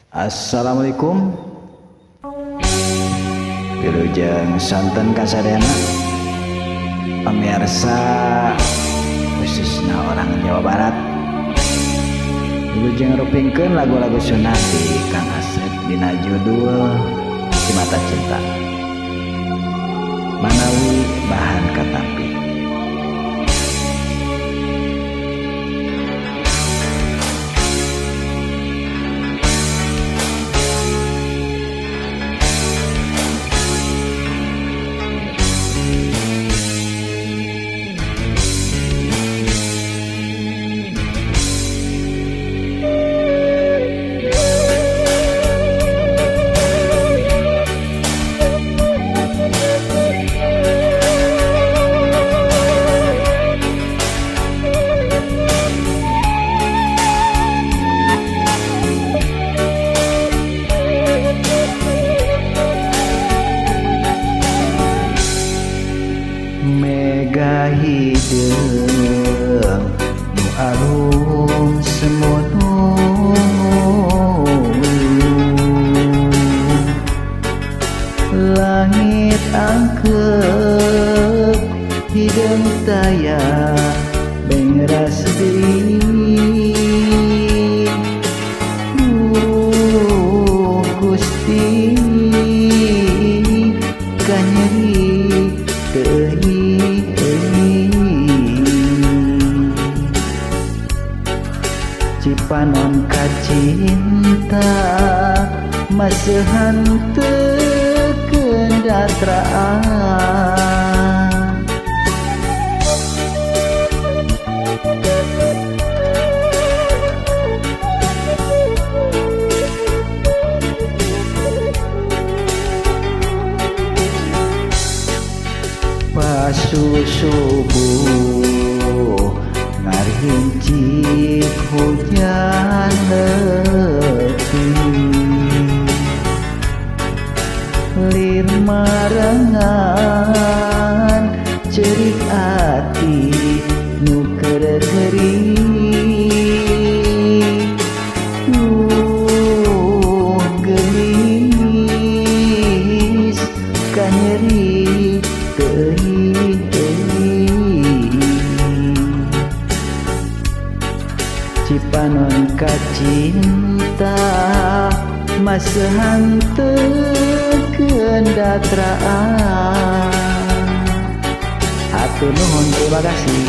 Assalamualaikum. Wilujeng santen kasadana pemirsa khususnya orang Jawa Barat. Wilujeng rupingkeun lagu-lagu sunat di Kang Asep dina judul Si Mata Cinta manawi bahan katampi. Mega hideung nu alum semono langit angkep hideung taya bengras deui Gusti kanyeri teuing cipanon kacinta maseuhan teu kendatraan subuh ngarincik hujan letih lir marengan cerik ati nu gering gelis kanyeri teuing cipanon kacinta maseuhan teu kendatraan. Hatur nuhun, terima kasih.